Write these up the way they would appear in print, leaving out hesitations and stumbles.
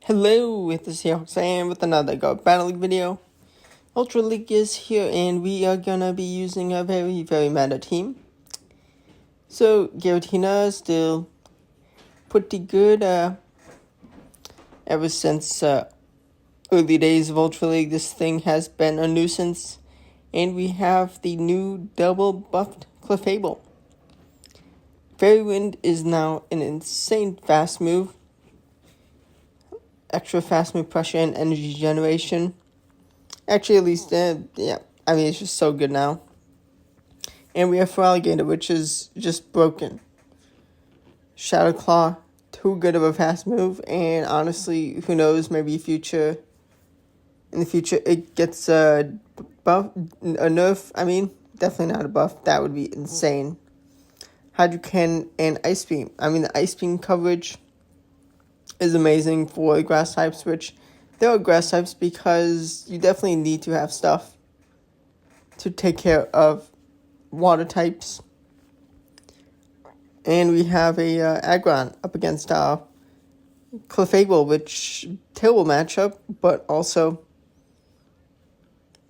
Hello, it's the Seahawks and with another Go Battle League video. Ultra League is here and we are gonna be using a very meta team. So Giratina is still pretty good. Ever since early days of Ultra League, this thing has been a nuisance. And we have the new double buffed clefabe. Fairy Wind is now an insane fast move. Extra fast move pressure and energy generation. Actually, at least, it's just so good now. And we have Feraligatr, which is just broken. Shadow Claw, too good of a fast move, and honestly, who knows, maybe in the future, it gets a nerf. Definitely not a buff. That would be insane. Hydro Cannon and Ice Beam. The Ice Beam coverage is amazing for grass types, which there are grass types because you definitely need to have stuff to take care of water types. And we have a Aggron up against clefabe, which terrible matchup, but also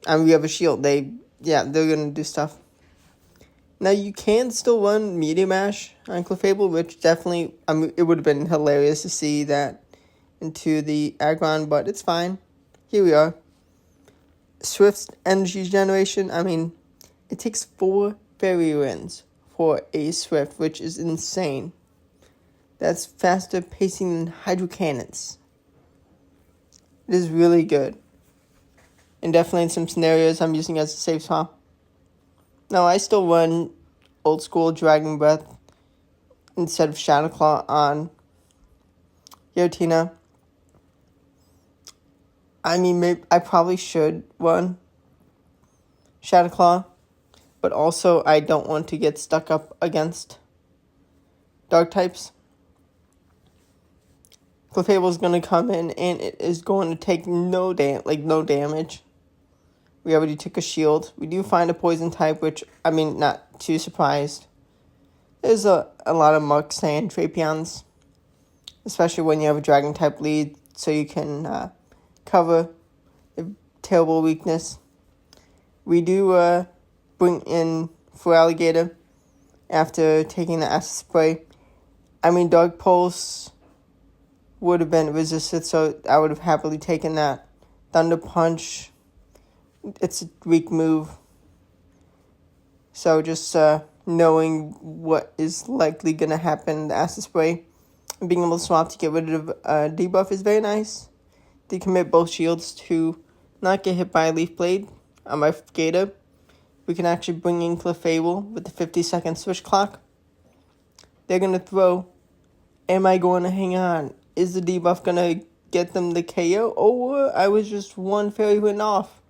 we have a shield. They're gonna do stuff. Now you can still run Meteor Mash on clefabe, which definitely it would have been hilarious to see that into the Aggron, but it's fine. Here we are. Swift's energy generation. It takes 4 Fairy Winds for a Swift, which is insane. That's faster pacing than Hydro Cannons. It is really good. And definitely in some scenarios, I'm using it as a safe swap. Now, I still run old school Dragon Breath instead of Shadow Claw on Giratina. Maybe I probably should run Shadow Claw, but also I don't want to get stuck up against dark types. Clefabe is going to come in and it is going to take no damage. We already took a shield. We do find a poison type, which, not too surprised. There's a lot of Mucks and Trapeons, especially when you have a dragon type lead, so you can cover a terrible weakness. We do bring in Feraligatr after taking the Acid Spray. Dark Pulse would have been resisted, so I would have happily taken that. Thunder Punch. It's a weak move. So just knowing what is likely going to happen, the Acid Spray, and being able to swap to get rid of debuff is very nice. Decommit both shields to not get hit by a Leaf Blade on my Gator. We can actually bring in clefabe with the 50-second switch clock. They're going to throw. Am I going to hang on? Is the debuff going to get them the KO? Or I was just one Fairy Wind off.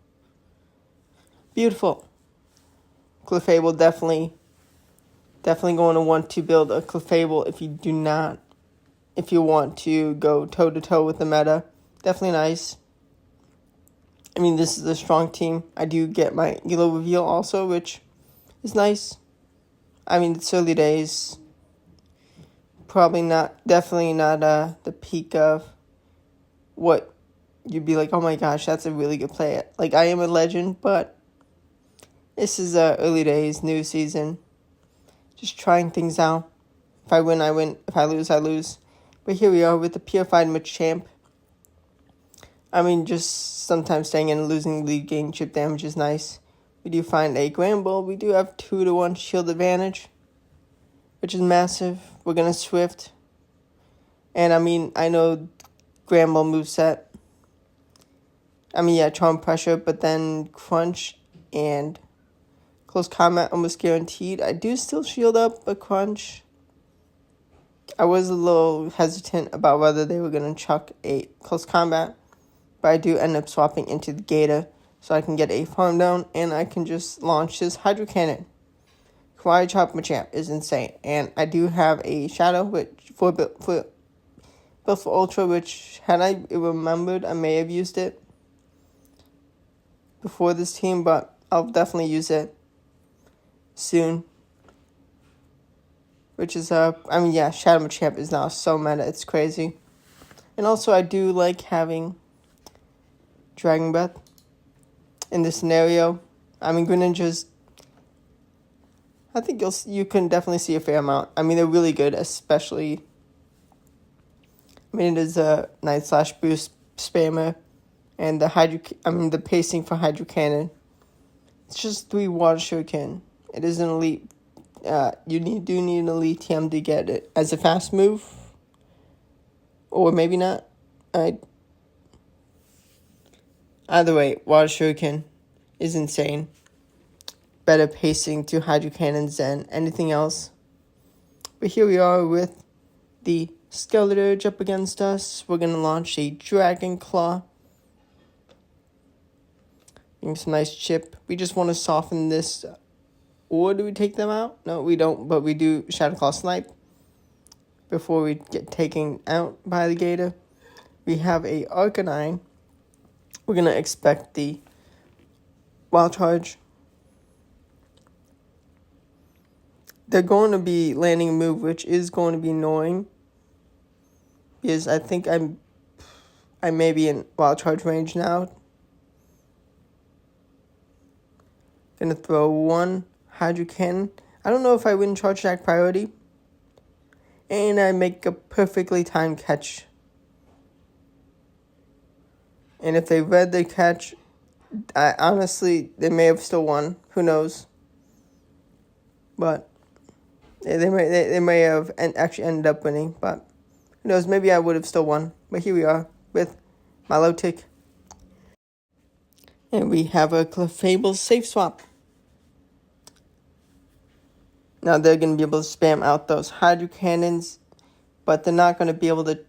Beautiful. Clefabe definitely going to want to build a clefabe if you want to go toe-to-toe with the meta. Definitely nice. This is a strong team. I do get my Elo reveal also, which is nice. It's early days. Definitely not the peak of what you'd be like, oh my gosh, that's a really good play. I am a legend, but this is early days, new season. Just trying things out. If I win, I win. If I lose, I lose. But here we are with the Purified Machamp. Just sometimes staying in and losing lead gain chip damage is nice. We do find a Gramble. We do have 2-to-1 shield advantage, which is massive. We're going to Swift. And I know Gramble moveset. Charm Pressure, but then Crunch and Close Combat almost guaranteed. I do still shield up a Crunch. I was a little hesitant about whether they were going to chuck a Close Combat, but I do end up swapping into the Gator so I can get a farm down and I can just launch this Hydro Cannon. Kawaii Chop Machamp is insane. And I do have a Shadow which built for Ultra, which had I remembered, I may have used it before this team, but I'll definitely use it soon. Which is, Shadow Machamp is now so meta, it's crazy. And also, I do like having Dragon Breath in this scenario. I mean, Greninjas, I think you can definitely see a fair amount. I mean, they're really good, especially. I mean, it is a Night Slash boost spammer, and the pacing for Hydro Cannon. It's just 3 Water Shuriken. It is an elite. Do need an elite TM to get it as a fast move, or maybe not. Either way, Water Shuriken is insane. Better pacing to Hydro Cannons than anything else. But here we are with the Skeletor up against us. We're going to launch a Dragon Claw. Give him some nice chip. We just want to soften this. Or do we take them out? No, we don't, but we do Shadow Claw Snipe before we get taken out by the Gator. We have a Arcanine. We're going to expect the Wild Charge. They're going to be landing a move which is going to be annoying. Because I think I may be in Wild Charge range now. Gonna throw 1 Hydro Cannon. I don't know if I win Charge Attack priority. And I make a perfectly timed catch. And if they read the catch, honestly, they may have still won. Who knows? But they may have actually ended up winning. But who knows? Maybe I would have still won. But here we are with Milotic. And we have a Clefable safe swap. Now they're going to be able to spam out those Hydro Cannons, but they're not going to be able to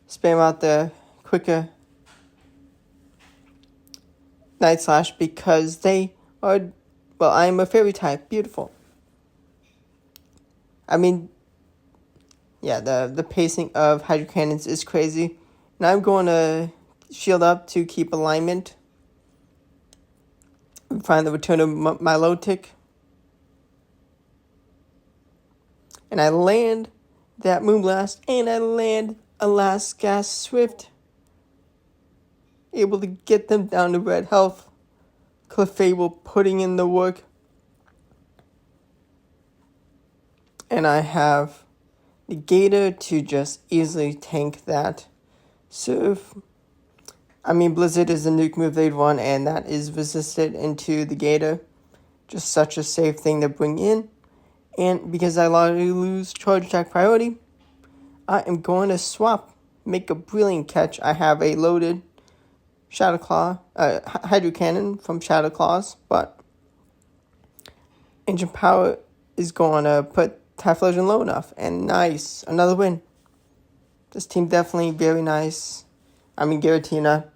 spam out the quicker Night Slash because they are, well, I am a Fairy type. Beautiful. I mean, yeah, the pacing of Hydro Cannons is crazy. And I'm going to shield up to keep alignment. We find the return of Milotic. And I land that Moonblast, and I land a Last Gas Swift. Able to get them down to red health. Clefable putting in the work. And I have the Gator to just easily tank that Surf. I mean, Blizzard is the nuke move they'd run, and that is resisted into the Gator. Just such a safe thing to bring in. And because I already lose Charge Attack priority, I am going to swap. Make a brilliant catch. I have a loaded Shadow Claw, Hydro Cannon from Shadow Claws, but Ancient Power is going to put Typhlosion low enough. And nice. Another win. This team definitely very nice. I mean, Giratina.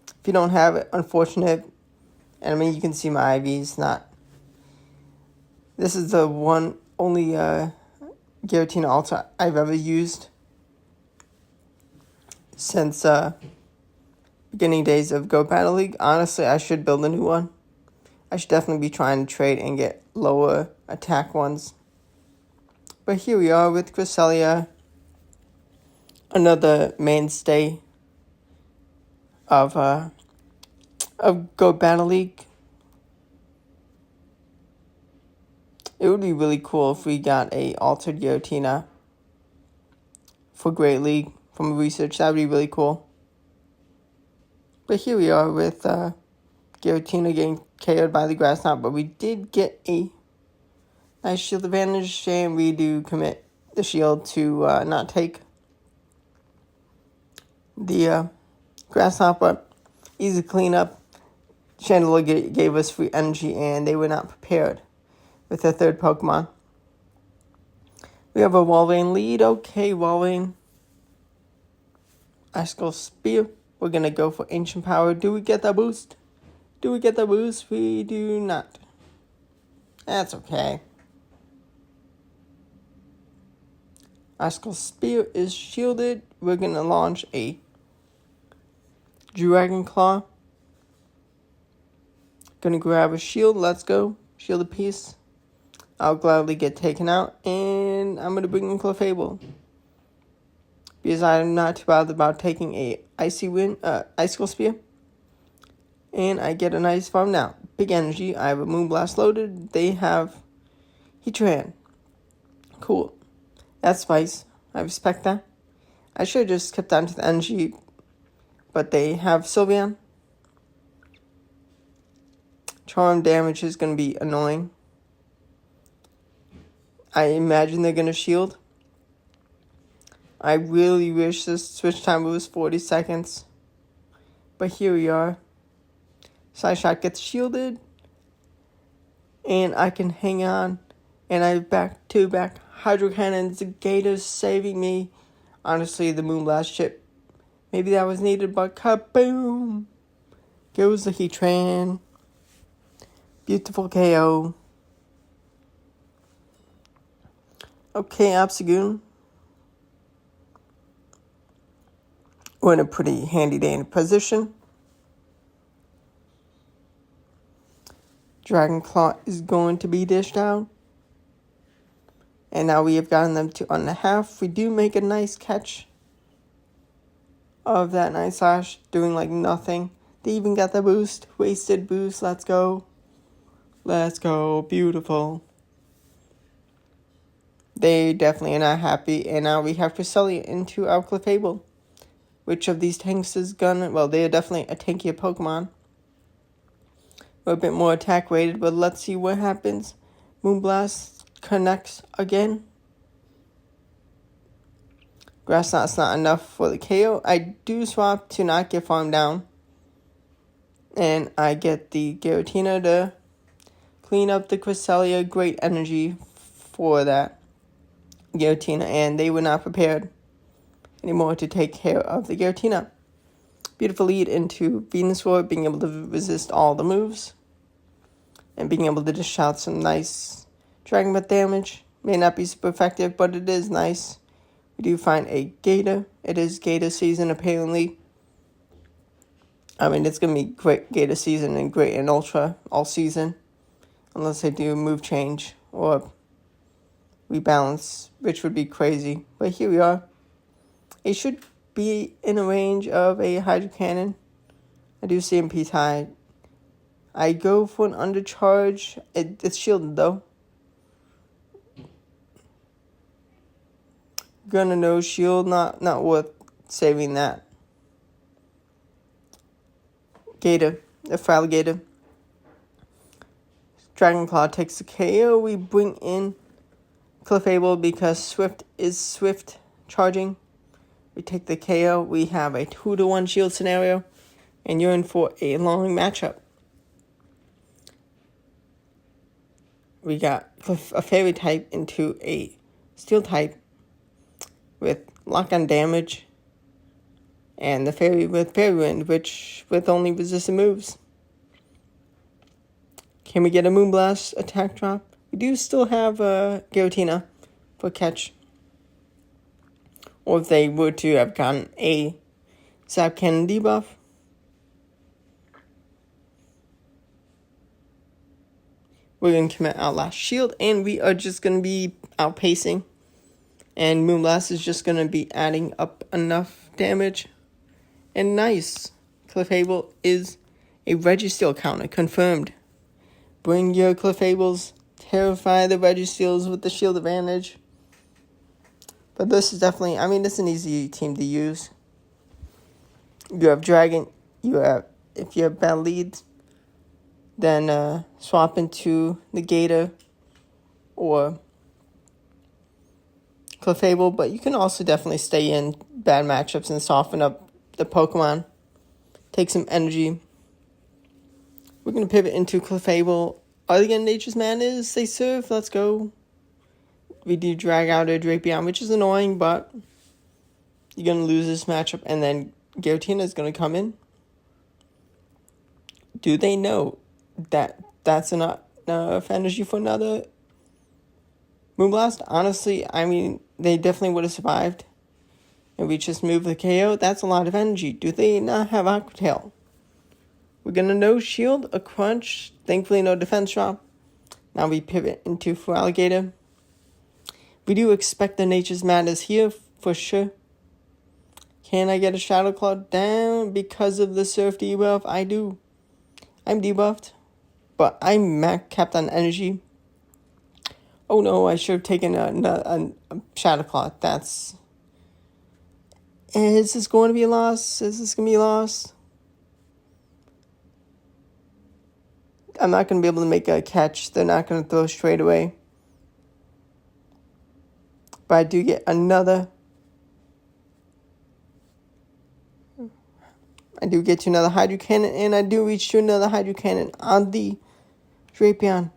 If you don't have it, unfortunate. And I mean, you can see my IVs not. This is the only Giratina Alta I've ever used since beginning days of Go Battle League. Honestly, I should build a new one. I should definitely be trying to trade and get lower attack ones. But here we are with Cresselia, another mainstay of Go Battle League. It would be really cool if we got a altered Giratina for Great League from research. That would be really cool. But here we are with Giratina getting KO'd by the Grass Knot. But we did get a nice shield advantage, and we do commit the shield to not take the Grass Knot, but easy cleanup. Chandelure gave us free energy, and they were not prepared with their third Pokemon. We have a Walrein lead. Okay, Walrein. Icicle Spear. We're going to go for Ancient Power. Do we get that boost? Do we get that boost? We do not. That's okay. Icicle Spear is shielded. We're going to launch a Dragon Claw. Going to grab a shield. Let's go. Shield a piece. I'll gladly get taken out, and I'm going to bring in Clefable. because I'm not too bothered about taking a icicle spear. And I get a nice farm now. Big energy. I have a Moonblast loaded. They have Heatran. Cool. That's spice. I respect that. I should have just kept on to the energy, but they have Sylveon. Charm damage is going to be annoying. I imagine they're going to shield. I really wish this switch time was 40 seconds. But here we are. Side Shot gets shielded. And I can hang on. And I have back-to-back Hydro Cannons. The Gator's saving me. Honestly, the Moonblast chip. Maybe that was needed, but kaboom! Goes the Heatran. Beautiful KO. Okay, Obstagoon. We're in a pretty handy dandy position. Dragon Claw is going to be dished out. And now we have gotten them to 1.5. We do make a nice catch of that Night Slash, doing like nothing. They even got the boost. Wasted boost. Let's go. Let's go. Beautiful. They definitely are not happy. And now we have Cresselia into our Clefable. Which of these tanks is gonna... Well, they are definitely a tankier Pokemon. We're a bit more attack rated, but let's see what happens. Moonblast connects again. Grass Knot's not enough for the KO. I do swap to not get farmed down. And I get the Giratina to clean up the Cresselia. Great energy for that Giratina. And they were not prepared anymore to take care of the Giratina. Beautiful lead into Venusaur, being able to resist all the moves. And being able to dish out some nice Dragon Breath damage. May not be super effective, but it is nice. We do find a Gator. It is Gator season, apparently. I mean, it's going to be great Gator season and great in Ultra all season. Unless they do move change or rebalance, which would be crazy. But here we are. It should be in a range of a Hydro Cannon. I do see MP tie. I go for an undercharge. It's shielded though. Gonna no shield, not worth saving that. Gator, the Fraligator. Dragon Claw takes the KO. We bring in Clefable because Swift is Swift charging. We take the KO. We have a 2-to-1 shield scenario. And you're in for a long matchup. We got a Fairy type into a Steel type with lock-on damage. And the Fairy with Fairy Wind, which with only resistant moves. Can we get a Moonblast attack drop? We do still have a Giratina for catch. Or if they were to have gotten a Zap Cannon debuff. We're going to commit our last shield, and we are just going to be outpacing. And Moonblast is just going to be adding up enough damage. And nice. Clefable is a Registeel counter, confirmed. Bring your Clefables, terrify the Registeels with the shield advantage. But this is definitely, I mean, this is an easy team to use. You have Dragon, if you have bad leads, then swap into the Gator or Clefable. But you can also definitely stay in bad matchups and soften up the Pokemon. Take some energy. We're going to pivot into Clefable. Are they getting Nature's Madness? They serve. Let's go. We do drag out a Drapion, which is annoying, but you're going to lose this matchup. And then Giratina is going to come in. Do they know that that's enough energy for another Moonblast? Honestly, I mean, they definitely would have survived. And we just move the KO. That's a lot of energy. Do they not have Aqua Tail? We're going to no shield, a crunch. Thankfully, no defense drop. Now we pivot into Fraligator. We do expect the Nature's Madness here, for sure. Can I get a Shadow Claw down because of the Surf debuff? I do. I'm debuffed, but I'm capped on energy. Oh no, I should have taken a Shadow Claw. Is this going to be a loss? Is this going to be a loss? I'm not going to be able to make a catch. They're not going to throw straight away. But I do get another. I do get to another Hydro Cannon, and I do reach to another Hydro Cannon on the Drapion.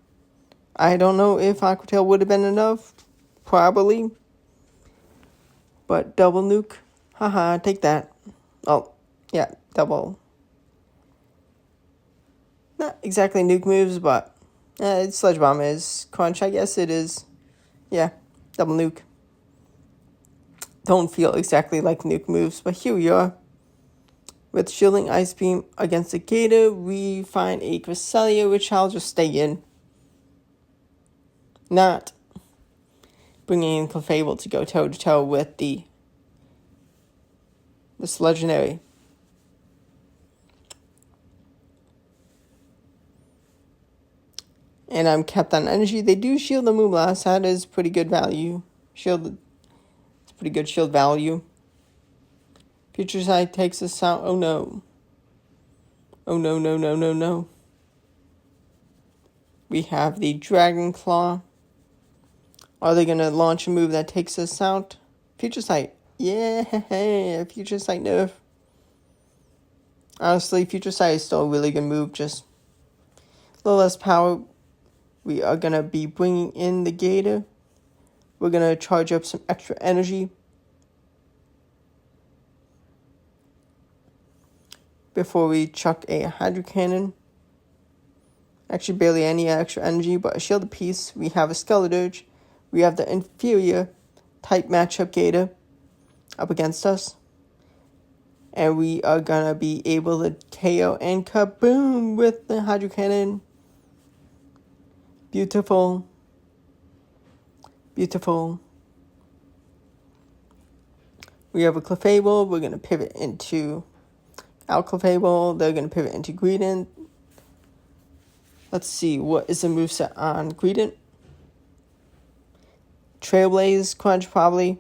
I don't know if Aqua Tail would have been enough. Probably. But double nuke. Haha, take that. Oh, yeah, double. Not exactly nuke moves, but Sludge Bomb is. Crunch, I guess it is. Yeah, double nuke. Don't feel exactly like nuke moves, but here we are. With Shielding Ice Beam against the Gator, we find a Cresselia, which I'll just stay in. Not bringing in clefabe to go toe-to-toe with this legendary. And I'm kept on energy. They do shield the Moonblast. That is pretty good value. It's pretty good shield value. Future Sight takes us out. Oh no. Oh no, no, no, no, no. We have the Dragon Claw. Are they going to launch a move that takes us out? Future Sight. Yeah, Future Sight nerf. Honestly, Future Sight is still a really good move. Just a little less power. We are going to be bringing in the Gator. We're going to charge up some extra energy before we chuck a Hydro Cannon. Actually, barely any extra energy, but a Shield Piece. We have a Skeledirge. We have the inferior type matchup Gator up against us. And we are going to be able to KO and kaboom with the Hydro Cannon. Beautiful. Beautiful. We have a Clefable. We're going to pivot into our Clefable. They're going to pivot into Greedent. Let's see. What is the moveset on Greedent? Trailblaze, Crunch probably.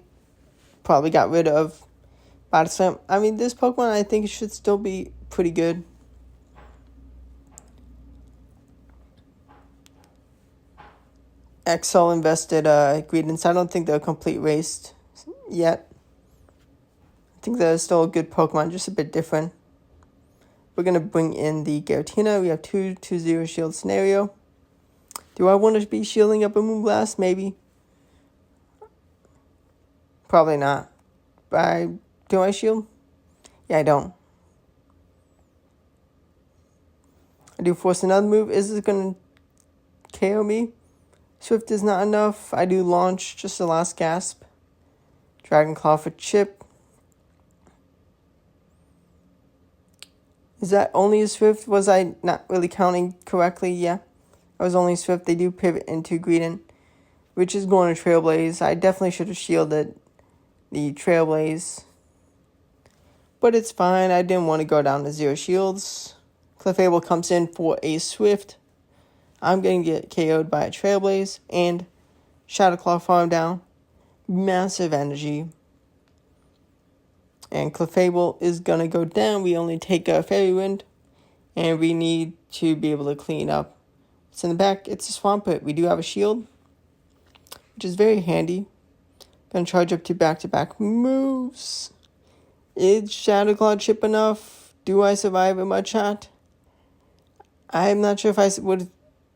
Probably got rid of Body Slam. I mean, this Pokemon I think should still be pretty good. XL invested Greedents. I don't think they're complete raced yet. I think they're still a good Pokemon, just a bit different. We're going to bring in the Giratina. We have 2-0 shield scenario. Do I want to be shielding up a Moonblast? Maybe. Probably not. Do I shield? Yeah, I don't. I do force another move. Is it going to KO me? Swift is not enough. I do launch, just the last gasp. Dragon Claw for Chip. Is that only a Swift? Was I not really counting correctly? Yeah. I was only Swift. They do pivot into Greedent, which is going to Trailblaze. I definitely should have shielded the Trailblaze. But it's fine. I didn't want to go down to 0 shields. Clefable comes in for a Swift. I'm going to get KO'd by a Trailblaze and Shadow Claw farm down. Massive energy. And Clefable is going to go down. We only take a Fairy Wind. And we need to be able to clean up what's in the back. It's a Swampert. We do have a shield, which is very handy. Going to charge up to back-to-back moves. Is Shadow Claw chip enough? Do I survive a Mudshot? I'm not sure if I would.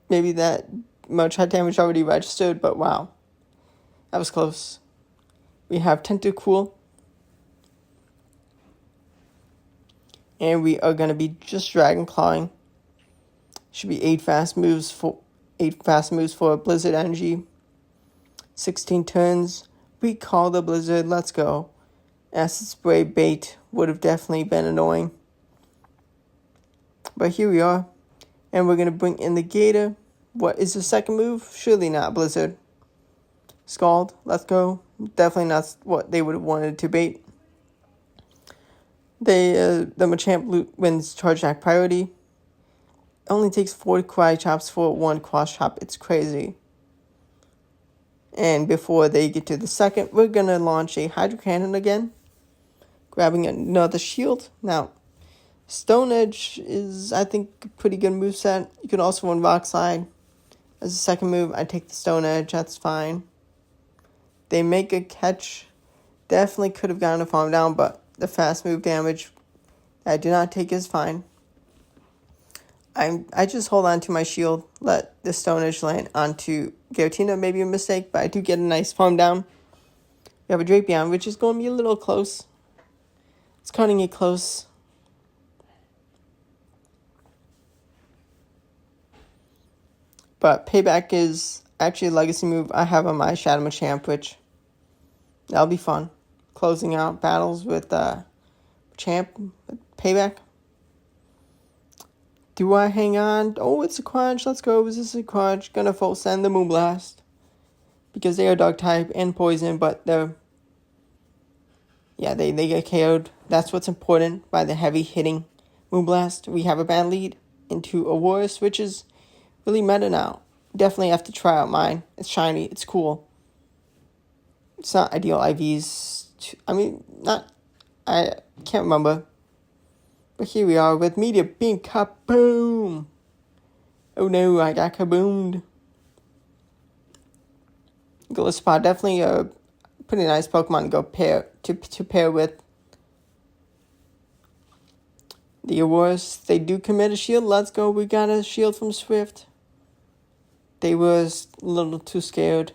Maybe that Mudshot damage already registered, but wow. That was close. We have Tentacool. And we are going to be just Dragon Clawing. Should be 8 fast moves for Blizzard Energy. 16 turns. We call the Blizzard. Let's go. Acid Spray bait would have definitely been annoying. But here we are. And we're going to bring in the Gator. What is the second move? Surely not Blizzard. Scald. Let's go. Definitely not what they would have wanted to bait. the Machamp wins Charge Attack priority. It only takes 4 Karate Chops for 1 Cross Chop. It's crazy. And before they get to the second, we're going to launch a Hydro Cannon again. Grabbing another shield. Now, Stone Edge is, I think, a pretty good moveset. You can also run Rock Slide. As a second move, I take the Stone Edge. That's fine. They make a catch. Definitely could have gotten a farm down, but the fast move damage I do not take is fine. I just hold on to my shield, let the Stone Edge land onto Giratina. Maybe a mistake, but I do get a nice farm down. We have a Drapion, which is going to be a little close. It's cutting it close. But Payback is actually a legacy move I have on my Shadow Machamp, which that'll be fun. Closing out battles with Champ, Payback. Do I hang on? Oh, it's a Crunch. Let's go. Is this a Crunch? Gonna full send the Moonblast. Because they are Dark type and Poison, but they're... Yeah, they get KO'd. That's what's important by the heavy hitting Moonblast. We have a bad lead into Aurorus, which is really meta now. Definitely have to try out mine. It's shiny. It's cool. It's not ideal IVs. I can't remember. But here we are with Meteor Beam Kaboom. Oh no, I got kaboomed. Gliscor, definitely a pretty nice Pokemon to go pair with. The Aurorus, they do commit a shield. Let's go. We got a shield from Swift. They was a little too scared.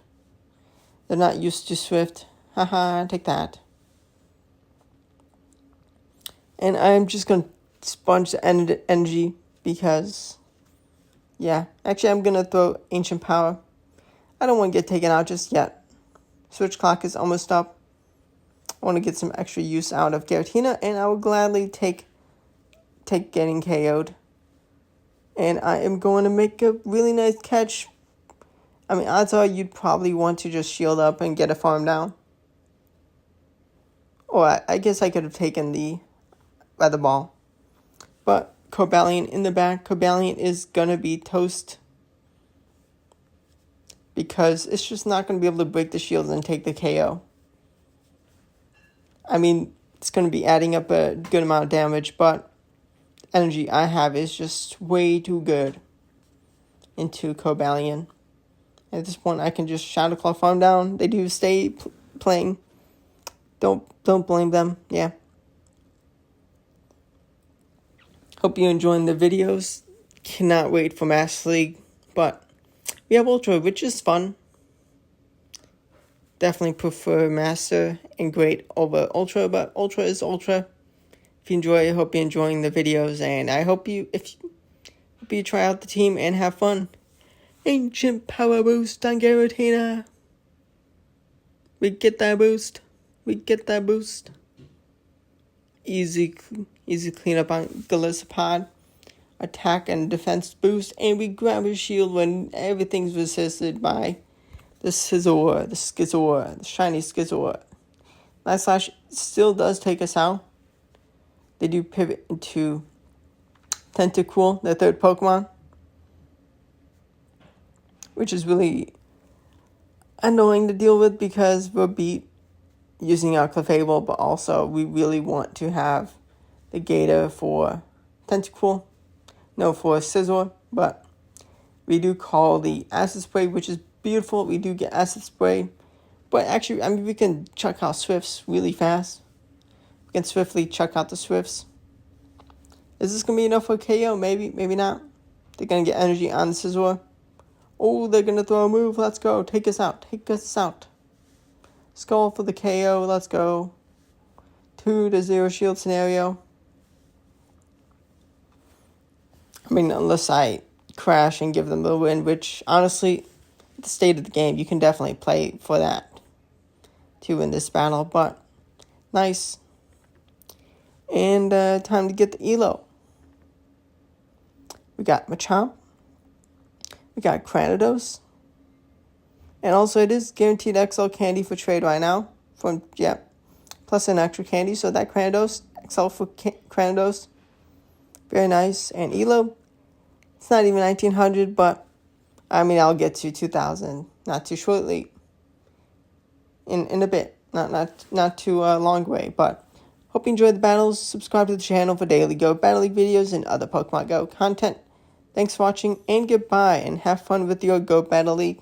They're not used to Swift. Haha, take that. And I'm just going to sponge the energy because, yeah. Actually, I'm going to throw Ancient Power. I don't want to get taken out just yet. Switch clock is almost up. I want to get some extra use out of Giratina, and I will gladly take getting KO'd. And I am going to make a really nice catch. I mean, odds are you'd probably want to just shield up and get a farm down. Or I guess I could have taken the Weather Ball. But Cobalion in the back. Cobalion is going to be toast. Because it's just not going to be able to break the shields and take the KO. I mean, it's going to be adding up a good amount of damage, but energy I have is just way too good into Cobalion. At this point, I can just Shadow Claw farm down. They do stay playing. Don't blame them. Yeah. Hope you're enjoying the videos. Cannot wait for Master League. But we have Ultra, which is fun. Definitely prefer Master and Great over Ultra, but Ultra is Ultra. If you enjoy, I hope you're enjoying the videos, and I hope you try out the team and have fun. Ancient Power Boost on Giratina. We get that boost. Easy cleanup on Gliscor. Attack and defense boost, and we grab his shield when everything's resisted by the Scizor, the shiny Scizor. Last Slash still does take us out. They do pivot into Tentacool, their third Pokemon, which is really annoying to deal with because we're beat using our clefabe, but also we really want to have the Gator for Tentacool. No, for Scizor, but we do call the Acid Spray, which is beautiful. We do get Acid Spray, but actually, I mean, we can chuck out Swifts really fast. We can swiftly chuck out the Swifts. Is this going to be enough for KO? Maybe, maybe not. They're going to get energy on the Scizor. Oh, they're going to throw a move. Let's go. Take us out. Skull for the KO. Let's go. 2-0 shield scenario. I mean, unless I crash and give them the win, which, honestly, the state of the game, you can definitely play for that to win this battle, but nice. And time to get the Elo. We got Machamp. We got Cranidos. And also, it is guaranteed XL candy for trade right now. Plus an extra candy, so that Cranidos XL for Cranidos. Very nice. And Elo, it's not even 1900, but I mean, I'll get to 2000 not too shortly. In a bit. Not too long way, but hope you enjoyed the battles. Subscribe to the channel for daily Go Battle League videos and other Pokemon Go content. Thanks for watching, and goodbye, and have fun with your Go Battle League.